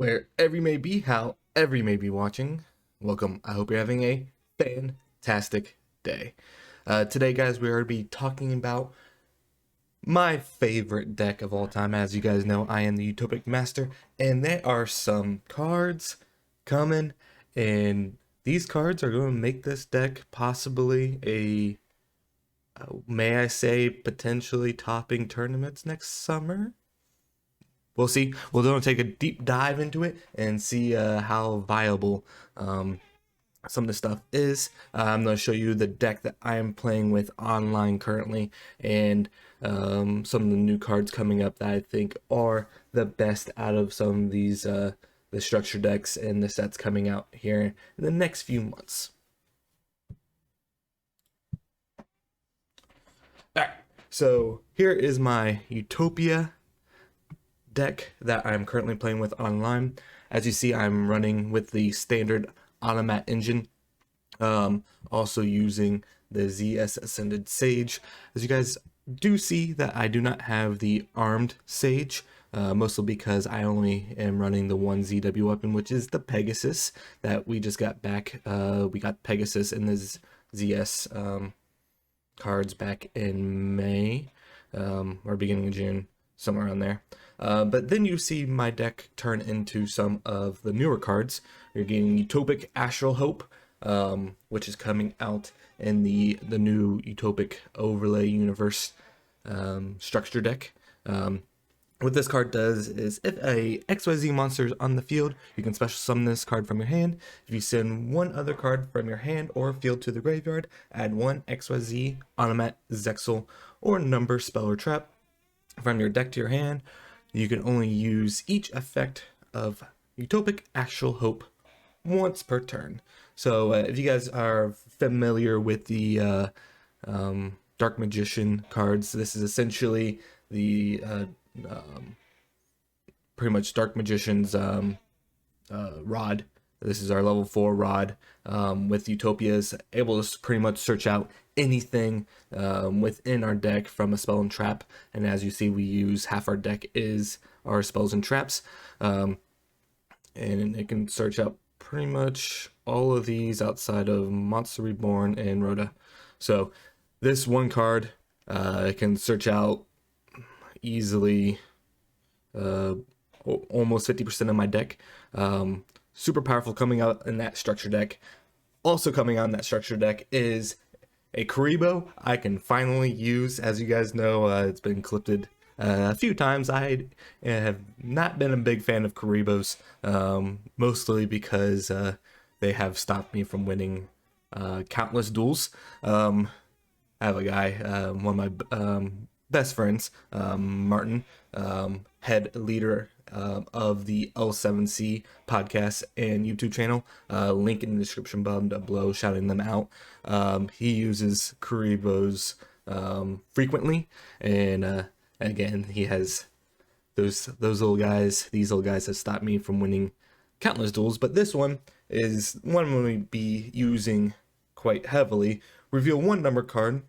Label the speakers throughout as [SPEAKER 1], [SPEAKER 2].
[SPEAKER 1] Wherever you may be, however you may be watching, welcome. I hope you're having a fantastic day. Today, guys, we're going to be talking about my favorite deck of all time. As you guys know, I am the Utopic Master, and there are some cards coming, and these cards are going to make this deck possibly may I say, potentially topping tournaments next summer. We'll see. We're going to take a deep dive into it and see how viable some of the stuff is. I'm going to show you the deck that I am playing with online currently, and some of the new cards coming up that I think are the best out of some of these the structure decks and the sets coming out here in the next few months. Alright, so here is my Utopia deck that I'm currently playing with online. As you see, I'm running with the standard automat engine, also using the ZS Ascended Sage. As you guys do see, that I do not have the armed Sage, mostly because I only am running the one ZW weapon, which is the Pegasus that we just got back. We got Pegasus in the ZS cards back in May, or beginning of June, somewhere around there. But then you see my deck turn into some of the newer cards. You're getting Utopic Astral Hope, which is coming out in the new Utopic Overlay Universe structure deck. What this card does is, if a XYZ monster is on the field, you can special summon this card from your hand. If you send one other card from your hand or field to the graveyard, add one XYZ, Automat, Zexal, or number, spell, or trap from your deck to your hand. You can only use each effect of Utopic Astral Hope once per turn. So if you guys are familiar with the Dark Magician cards, this is essentially the pretty much Dark Magician's rod. This is our level 4 rod. With Utopia's able to pretty much search out anything within our deck from a spell and trap. And as you see, we use half our deck is our spells and traps. And it can search out pretty much all of these outside of Monster Reborn and Rhoda. So this one card can search out easily almost 50% of my deck. Super powerful coming out in that structure deck. Also coming out in that structure deck is a Kuriboh I can finally use. As you guys know, it's been clipped a few times. I have not been a big fan of Kuribohs, mostly because they have stopped me from winning countless duels. I have a guy, one of my best friends, Martin, head leader of the L7C podcast and YouTube channel, link in the description below, shouting them out. He uses Kuribohs frequently, and again, he has those little guys. These little guys have stopped me from winning countless duels, but this one is one I'm going to be using quite heavily. Reveal one number card,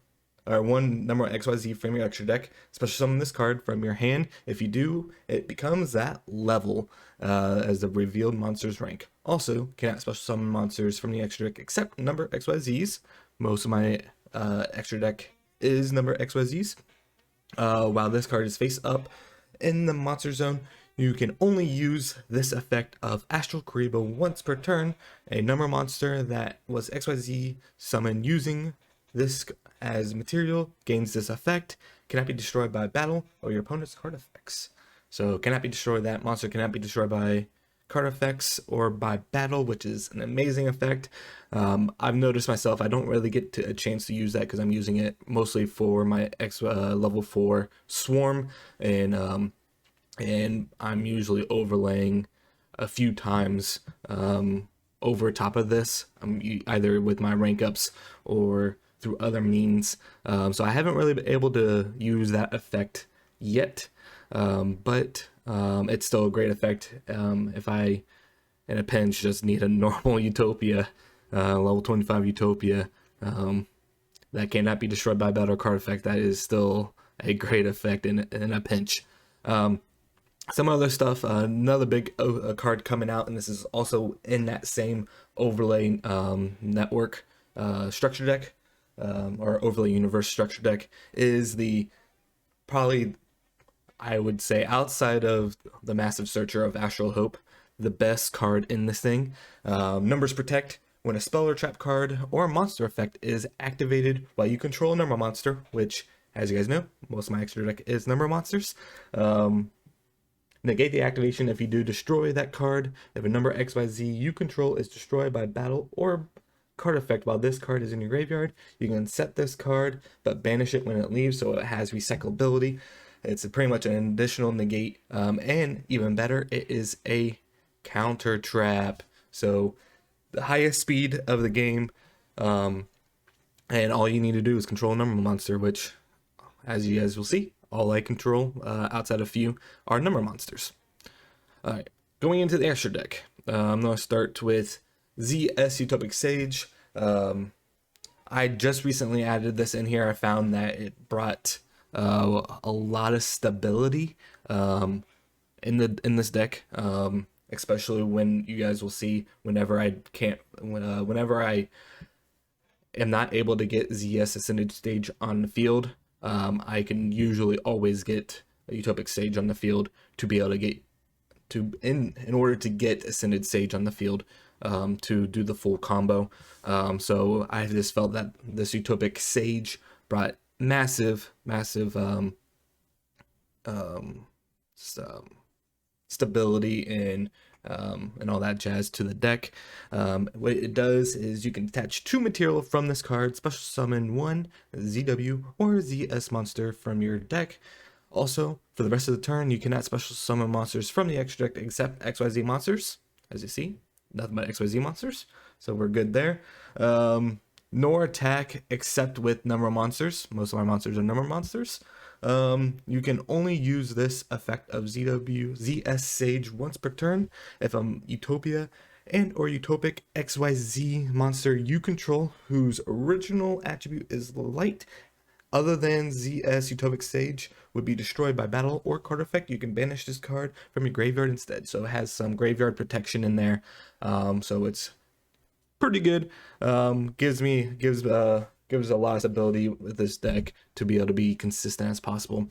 [SPEAKER 1] or one number XYZ from your extra deck. Special summon this card from your hand. If you do, it becomes that level as the revealed monster's rank. Also, cannot special summon monsters from the extra deck except number XYZs. Most of my extra deck is number XYZs. While this card is face up in the monster zone, you can only use this effect of Astral Kuriboh once per turn. A number monster that was XYZ summoned using this as material gains this effect, cannot be destroyed by battle or your opponent's card effects. So cannot be destroyed, that monster cannot be destroyed by card effects or by battle, which is an amazing effect. I've noticed myself, I don't really get a chance to use that because I'm using it mostly for my level 4 swarm, and I'm usually overlaying a few times over top of this, either with my rank ups or through other means. So I haven't really been able to use that effect yet, but it's still a great effect. If I, in a pinch, just need a normal Utopia, level 25 Utopia, that cannot be destroyed by battle card effect, that is still a great effect in a pinch. Some other stuff, another big card coming out, and this is also in that same overlay network structure deck, or overlay universe structure deck, is the probably, I would say, outside of the Massive Searcher of Astral Hope, the best card in this thing. Numbers Protect. When a spell or trap card or monster effect is activated while you control a number monster, which, as you guys know, most of my extra deck is number monsters. Negate the activation if you do destroy that card. If a number XYZ you control is destroyed by battle or card effect while this card is in your graveyard, you can set this card but banish it when it leaves, so it has recyclability. It's pretty much an additional negate, and even better, it is a counter trap. So the highest speed of the game, and all you need to do is control a number monster, which, as you guys will see, all I control, outside of few, are number monsters. Alright, going into the extra deck, I'm going to start with ZS Utopic Sage. I just recently added this in here. I found that it brought a lot of stability in this deck, especially when you guys will see whenever I am not able to get ZS Ascended Stage on the field. I can usually always get a Utopic Sage on the field to be able to get in order to get Ascended Sage on the field, to do the full combo. So I just felt that this Utopic Sage brought massive stability and all that jazz to the deck. What it does is you can attach 2 material from this card, special summon 1 ZW or ZS monster from your deck. Also, for the rest of the turn, you cannot special summon monsters from the extra deck except XYZ monsters. As you see, nothing but XYZ monsters, so we're good there. Nor attack except with number monsters. Most of our monsters are number monsters. You can only use this effect of ZS Sage once per turn if a Utopia and or Utopic XYZ monster you control whose original attribute is light other than ZS Utopic Sage would be destroyed by battle or card effect. You can banish this card from your graveyard instead. So it has some graveyard protection in there. So it's pretty good. Gives a lot of stability with this deck to be able to be consistent as possible.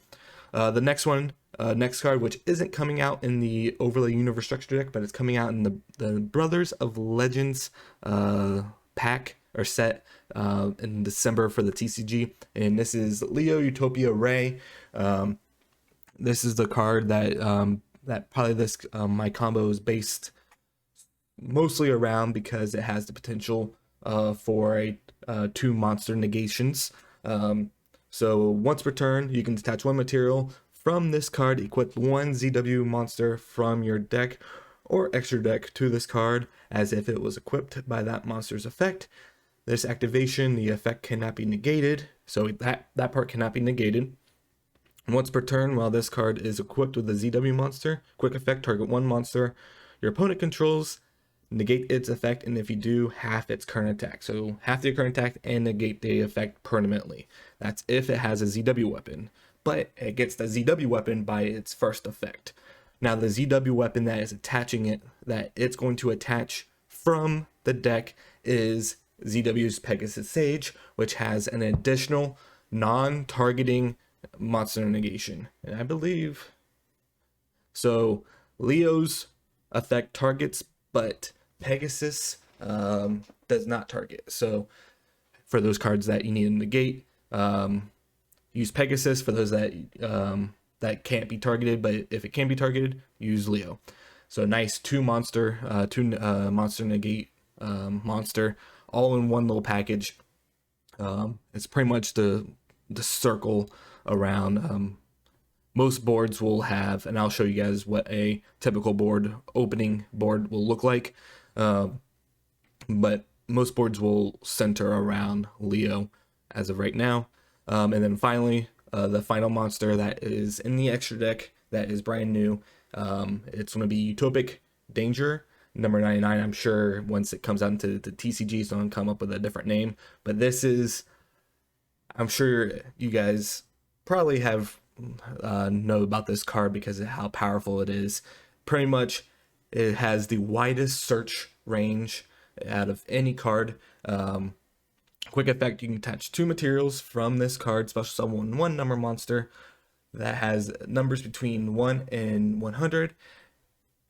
[SPEAKER 1] The next card, which isn't coming out in the Overlay Universe Structure deck, but it's coming out in the Brothers of Legends pack or set in December for the TCG, and this is Leo Utopia Ray. This is the card that probably this my combo is based mostly around because it has the potential for 2 monster negations. So once per turn, you can detach 1 material from this card, equip 1 ZW monster from your deck or extra deck to this card as if it was equipped by that monster's effect. This activation, the effect cannot be negated, so that part cannot be negated. Once per turn, while this card is equipped with a ZW monster, quick effect, target 1 monster your opponent controls, negate its effect, and if you do, half its current attack. So half the current attack and negate the effect permanently. That's if it has a ZW weapon, but it gets the ZW weapon by its first effect. Now the ZW weapon that is attaching it, that it's going to attach from the deck, is ZW's Pegasus Sage, which has an additional non-targeting monster negation. And I believe so Leo's effect targets, but Pegasus does not target. So for those cards that you need to negate, use Pegasus. For those that that can't be targeted, but if it can be targeted, use Leo. So nice 2 monster negate monster all in one little package. It's pretty much the circle around. Most boards will have, and I'll show you guys what a typical opening board will look like. But most boards will center around Leo as of right now. And then finally, the final monster that is in the extra deck that is brand new. It's going to be Utopic Danger, number 99. I'm sure once it comes out into the TCG, it's going to come up with a different name. But this is, I'm sure you guys probably have know about this card because of how powerful it is. Pretty much, it has the widest search range out of any card. Quick effect, you can attach 2 materials from this card, special summon 1 number monster that has numbers between 1 and 100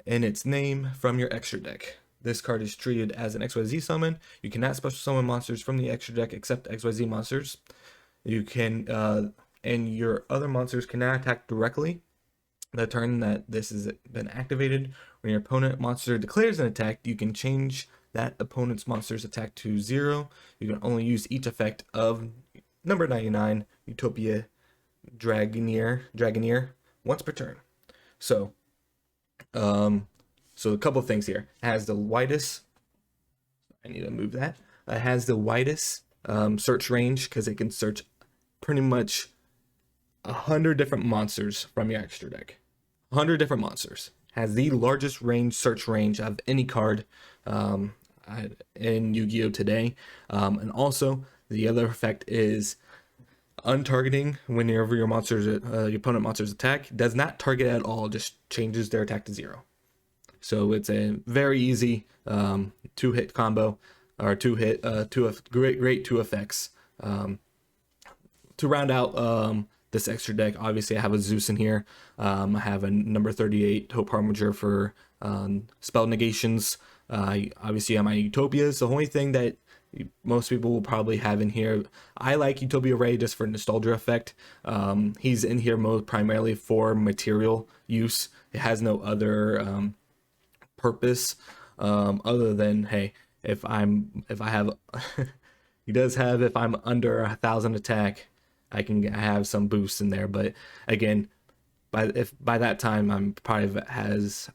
[SPEAKER 1] in its name from your extra deck. This card is treated as an XYZ summon. You cannot special summon monsters from the extra deck except XYZ monsters. You can, and your other monsters cannot attack directly the turn that this has been activated. When your opponent monster declares an attack, you can change that opponent's monster's attack to 0. You can only use each effect of number 99, Utopia Dragoneer, once per turn. So, so a couple things here. It has the widest, I need to move that. It has the widest search range because it can search pretty much 100 different monsters from your extra deck. 100 different monsters. Has the largest search range of any card in Yu-Gi-Oh! Today. And also, the other effect is untargeting whenever your opponent monsters attack. Does not target at all, just changes their attack to 0. So it's a very easy 2-hit combo, or great 2 effects. To round out this extra deck, obviously I have a Zeus in here. I have a number 38 Hope Harbinger for spell negations. Obviously I have my Utopias. The only thing that most people will probably have in here, I like Utopia Ray just for nostalgia effect. He's in here primarily for material use. It has no other purpose other than, hey, if I have he does have, if I'm under 1,000 attack, I can have some boosts in there. But again, by that time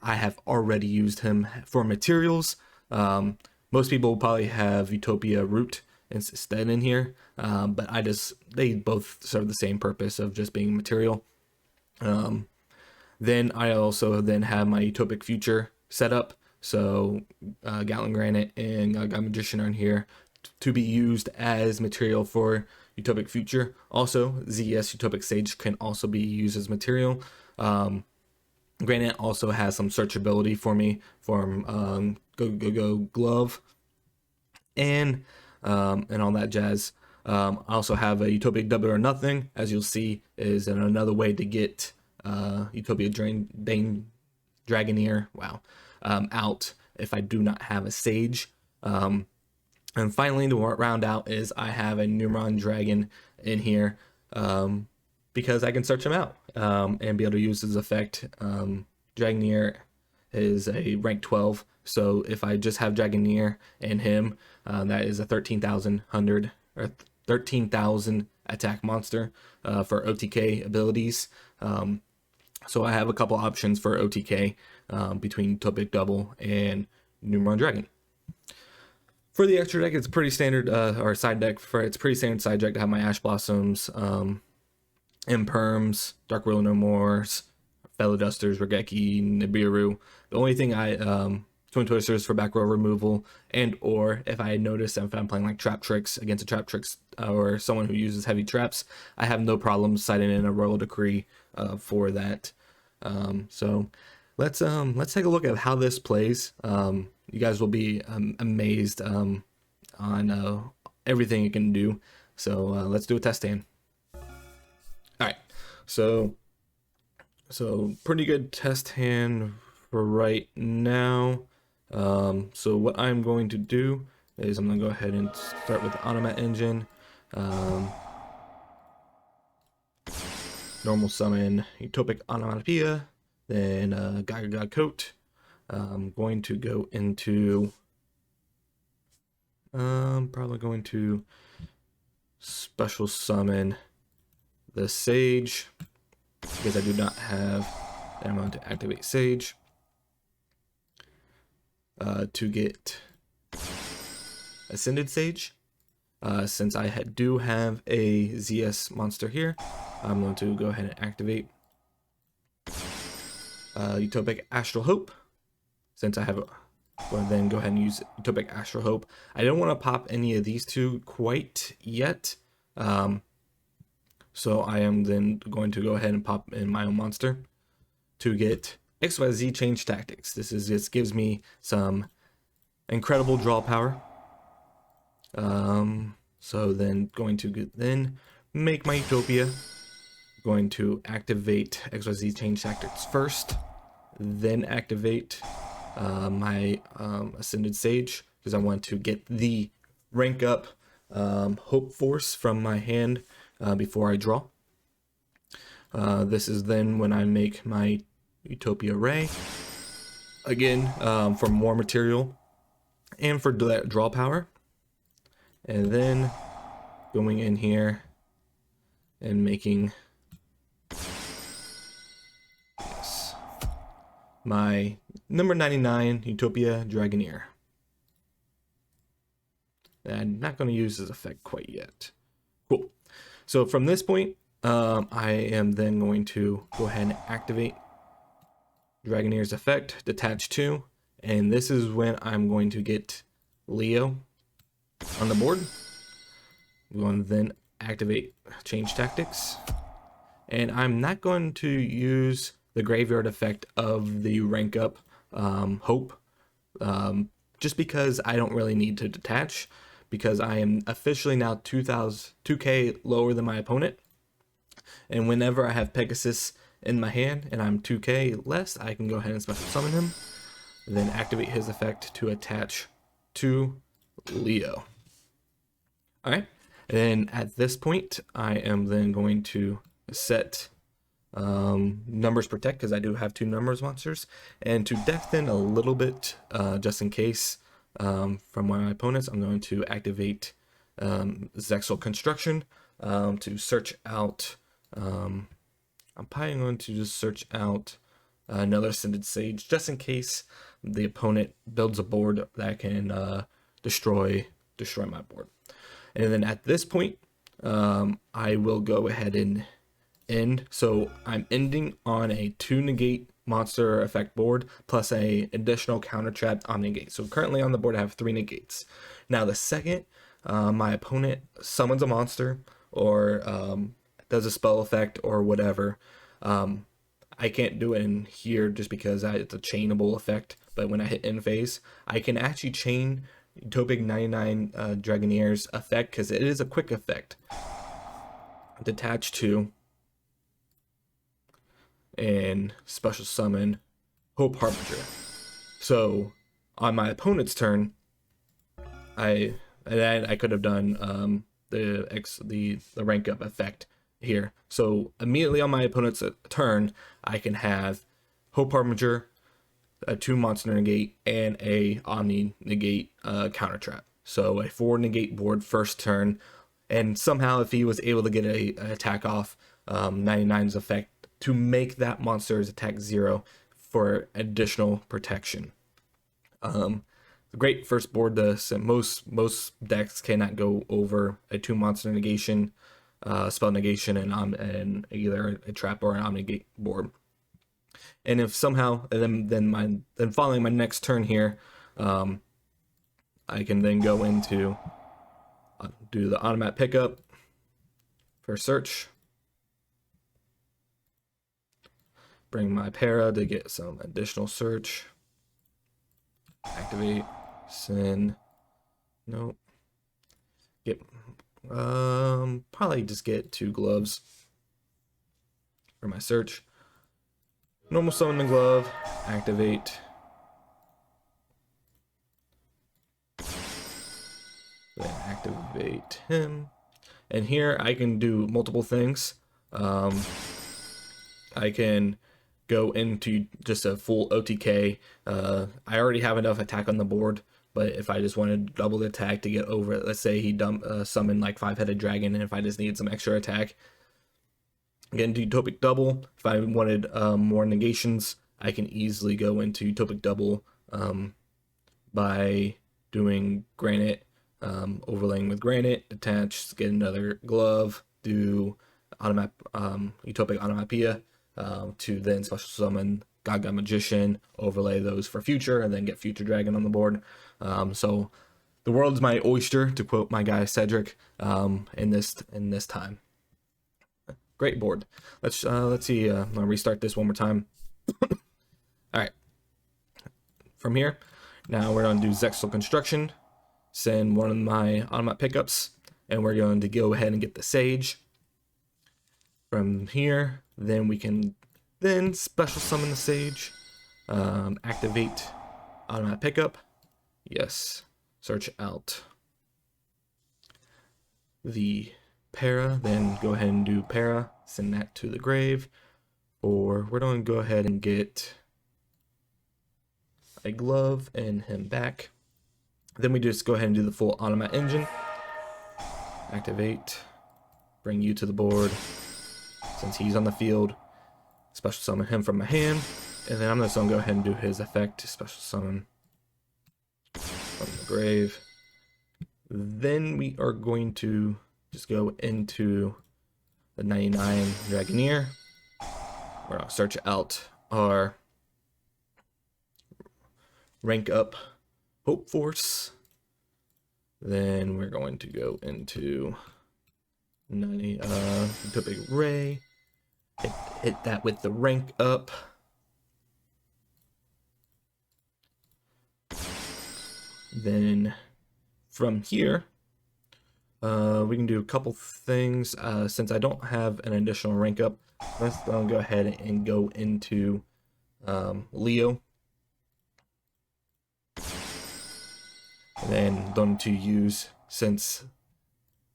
[SPEAKER 1] I have already used him for materials. Most people will probably have Utopia Root instead in here, but they both serve the same purpose of just being material. Then I also have my Utopic Future set up. So Gatling Granite and God Magician are in here to be used as material for Utopic Future. Also, ZS Utopic Sage can also be used as material. Granite also has some searchability for me from Go Glove and all that jazz. I also have a Utopic Double or Nothing, as you'll see, is another way to get Utopia Dragoneer out if I do not have a Sage. And finally, to round out, is I have a Numeron Dragon in here because I can search him out and be able to use his effect. Dragoneer is a rank 12, so if I just have Dragoneer and him, that is a 13,000 attack monster for OTK abilities. So I have a couple options for OTK between Utopic Double and Numeron Dragon. For the extra deck, it's pretty standard, or side deck. It's pretty standard side deck to have my Ash Blossoms, Imperms, Dark Will No Mores, Fellow Dusters, Regeki, Nibiru. The only thing Twin Twisters for back row removal, and or if I notice if I'm playing like Trap Tricks against a Trap Tricks or someone who uses heavy traps, I have no problem citing in a Royal Decree for that. So let's take a look at how this plays. You guys will be amazed on everything it can do. So let's do a test hand. All right, so pretty good test hand for right now. So what I'm going to do is I'm going to go ahead and start with the Automat Engine. Normal summon Utopic Onomatopoeia, then Gaga Coat. I'm going to go into probably going to special summon the Sage because I do not have, and I'm going to activate Sage to get Ascended Sage. Since I do have a ZS monster here, I'm going to go ahead and activate Utopic Astral Hope. Since I have well, then go ahead and use Utopic Astral Hope. I don't want to pop any of these two quite yet. So I am then going to go ahead and pop in my own monster to get XYZ change tactics. This gives me some incredible draw power. So then going to then make my Utopia. Going to activate XYZ change tactics first, then activate my Ascended Sage, because I want to get the rank up Hope Force from my hand before I draw. This is then when I make my Utopia Ray, again for more material and for draw power. And then going in here and making my number 99 Utopia Dragoneer. I'm not going to use this effect quite yet. Cool. So from this point, I am then going to go ahead and activate Dragoneer's effect, detach 2, and this is when I'm going to get Leo on the board. I'm going to then activate change tactics, and I'm not going to use the graveyard effect of the rank up Hope, just because I don't really need to detach, because I am officially now 2k lower than my opponent, and whenever I have Pegasus in my hand and I'm 2k less, I can go ahead and special summon him, then activate his effect to attach to Leo. Alright, and at this point I am then going to set numbers protect, because I do have 2 numbers monsters, and to deck thin a little bit just in case from one of my opponents. I'm going to activate Zexal Construction to search out I'm probably going to just search out another Ascended Sage just in case the opponent builds a board that can destroy my board. And then at this point I will go ahead and end. So I'm ending on a 2 negate monster effect board plus a additional counter trap on negate. So currently on the board I have 3 negates. Now the second my opponent summons a monster or does a spell effect or whatever, I can't do it in here just because it's a chainable effect, but when I hit end phase I can actually chain Utopic 99 Dragoneer's effect, because it is a quick effect. Detach 2 and special summon Hope Harbinger. So on my opponent's turn, I could have done the rank up effect here. So immediately on my opponent's turn, I can have Hope Harbinger, a 2 monster negate, and a Omni negate counter trap. So a 4 negate board first turn, and somehow if he was able to get an attack off 99's effect to make that monster's attack 0 for additional protection. Great first board. Most decks cannot go over a 2 monster negation, spell negation, and either a trap or an omnigate board. And if somehow then following my next turn here, I can then go into do the automatic pickup for search. Bring my para to get some additional search. Activate, send, nope. Get probably just get 2 gloves for my search. Normal summon the glove, activate. Then activate him. And here I can do multiple things. I can go into just a full OTK. I already have enough attack on the board, but if I just wanted to double the attack to get over it, let's say he summoned like 5-headed dragon, and if I just needed some extra attack, again, do Utopic double. If I wanted more negations, I can easily go into Utopic double by doing Granite, overlaying with Granite, attach, get another glove, do Utopic Onomatopoeia, to then special summon Gaga Magician, overlay those for future, and then get Future Dragon on the board. So the world's my oyster, to quote my guy Cedric, in this time. Great board. Let's see. I'll restart this one more time. All right. From here, now we're going to do Zexal Construction. Send one of my automat pickups, and we're going to go ahead and get the Sage. From here, then we can special summon the Sage. Activate automat pickup. Yes. Search out the para, then go ahead and do para, send that to the grave. Or we're going to go ahead and get a glove and him back. Then we just go ahead and do the full automat engine. Activate, bring you to the board. Since he's on the field, special summon him from my hand. And then I'm just going to go ahead and do his effect, special summon from the grave. Then we are going to just go into the 99 Dragoneer. We're going to search out our rank up Hope Force. Then we're going to go into Utopia Ray. Hit that with the rank up. Then from here, we can do a couple things. Since I don't have an additional rank up, let's go ahead and go into Leo. And then going to use, since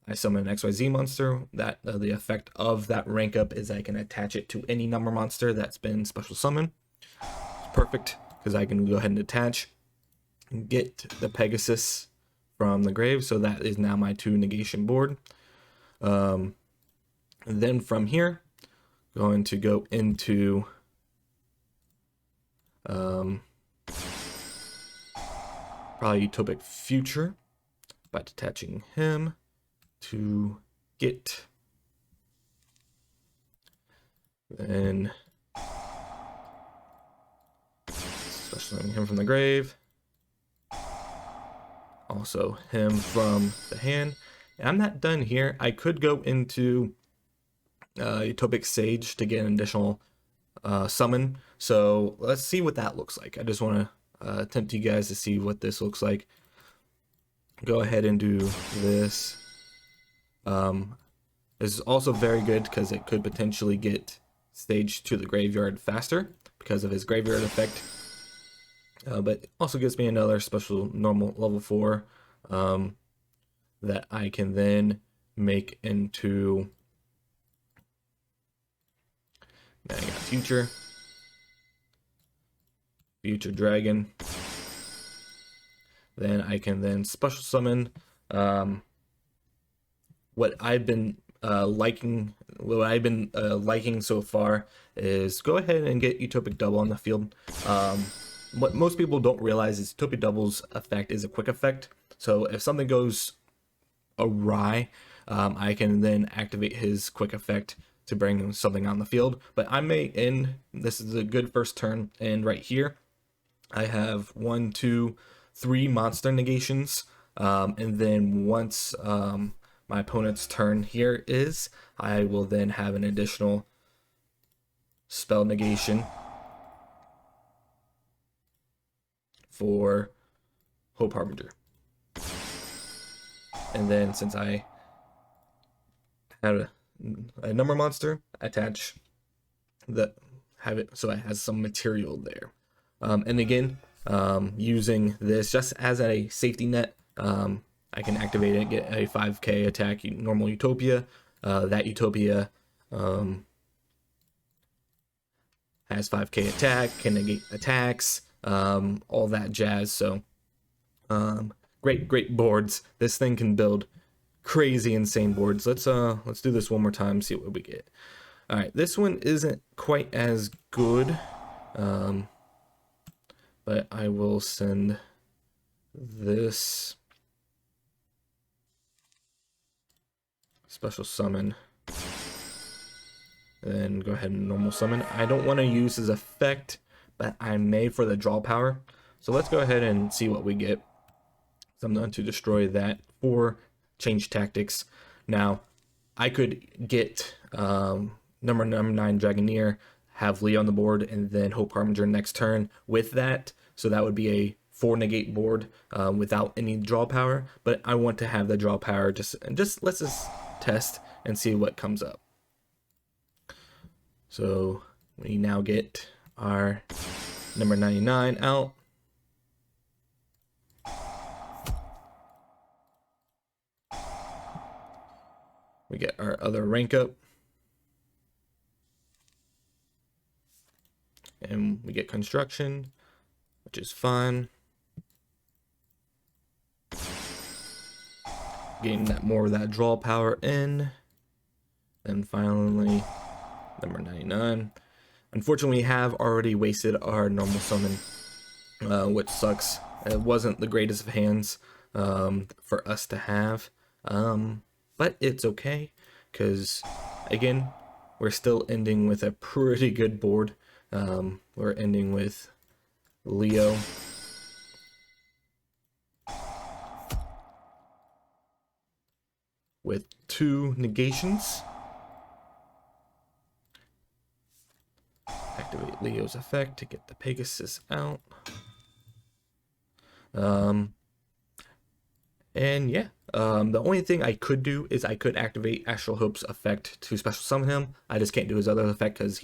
[SPEAKER 1] I summon an XYZ monster, that the effect of that rank up is I can attach it to any number monster that's been special summoned. It's perfect, because I can go ahead and attach, get the Pegasus from the grave, so that is now my 2 negation board. And then from here, going to go into probably Utopic Future by detaching him to get, then special him from the grave, also him from the hand. And I'm not done here. I could go into Utopic Sage to get an additional summon, so let's see what that looks like. I just want to tempt you guys to see what this looks like. Go ahead and do this. This is also very good because it could potentially get Sage to the graveyard faster because of his graveyard effect. But it also gives me another special normal level 4 that I can then make into Future Dragon. Then I can then special summon what I've been liking so far is go ahead and get Utopic Double on the field. What most people don't realize is Utopia Double's effect is a quick effect. So if something goes awry, I can then activate his quick effect to bring something on the field. But I may end, this is a good first turn, and right here I have 1, 2, 3 monster negations. And then once my opponent's turn here is, I will then have an additional spell negation for Hope Harbinger. And then since I had a number monster, attach the, have it so it has some material there. And again, using this just as a safety net, I can activate it, get a 5k attack, normal Utopia. That Utopia has 5k attack, can negate attacks, all that jazz. So great boards. This thing can build crazy insane boards. Let's do this one more time, see what we get. All right, this one isn't quite as good, but I will send this special summon, then go ahead and normal summon. I don't want to use his effect, but I may for the draw power. So let's go ahead and see what we get. So I'm going to destroy that for change tactics. Now, I could get number 9 Dragoneer, have Leo on the board, and then Hope Harbinger next turn with that. So that would be a 4 negate board without any draw power. But I want to have the draw power. Just let's just test and see what comes up. So we now get our number 99 out. We get our other rank up. And we get construction, which is fine. Getting that more of that draw power in. And finally, number 99. Unfortunately, we have already wasted our normal summon, which sucks. It wasn't the greatest of hands for us to have. But it's okay, because again, we're still ending with a pretty good board. We're ending with Leo, with 2 negations. Activate Leo's effect to get the Pegasus out. And yeah, the only thing I could do is I could activate Astral Hope's effect to special summon him. I just can't do his other effect because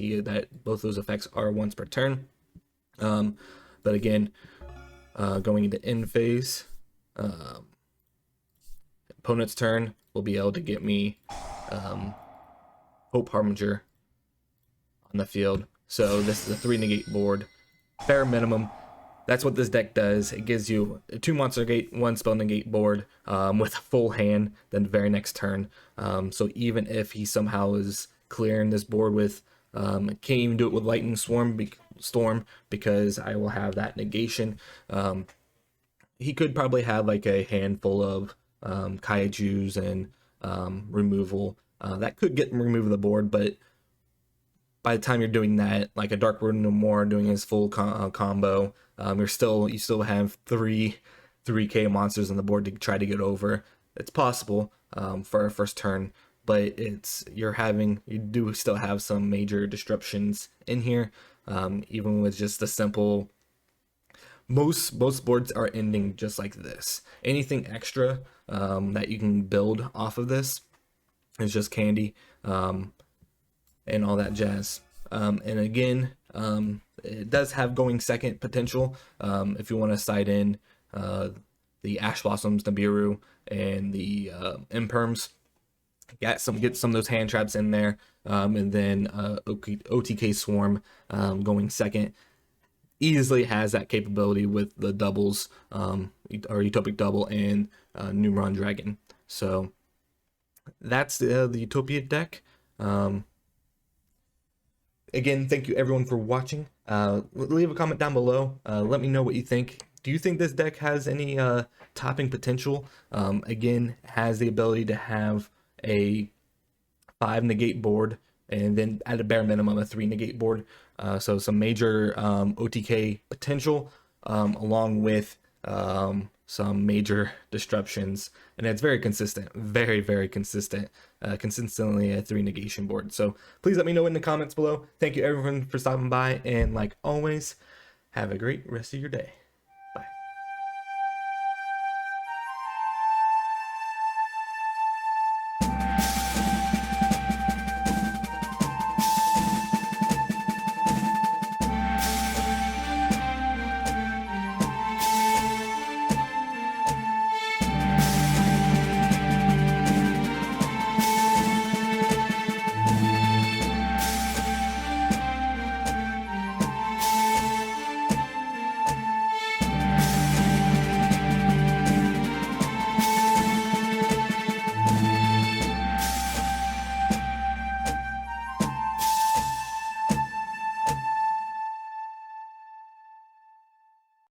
[SPEAKER 1] both those effects are once per turn. But again, going into end phase, opponent's turn will be able to get me Hope Harbinger on the field. So this is a 3 negate board, bare minimum. That's what this deck does. It gives you a 2 monster negate, 1 spell negate board with a full hand then the very next turn. So even if he somehow is clearing this board with, can't even do it with Lightning Storm because I will have that negation. He could probably have like a handful of Kaijus and removal. That could get removed from the board, but by the time you're doing that, like a Dark Road No More doing his full combo, you still have 3K monsters on the board to try to get over. It's possible for our first turn, but you do still have some major disruptions in here, even with just the simple. Most boards are ending just like this. Anything extra that you can build off of this is just candy. And all that jazz. And again, it does have going second potential if you want to side in the Ash Blossoms, Nibiru, and the Imperms. Get some of those hand traps in there, and then OTK Swarm going second. Easily has that capability with the doubles, or Utopic Double and Numeron Dragon. So that's the Utopia deck. Again, thank you everyone for watching. Leave a comment down below. Let me know what you think. Do you think this deck has any topping potential? Again, has the ability to have a 5 negate board, and then at a bare minimum a 3 negate board. So some major OTK potential, along with some major disruptions, and it's very consistent, very consistent, consistently a 3 negation board. So please let me know in the comments below. Thank you everyone for stopping by, and like always, have a great rest of your day.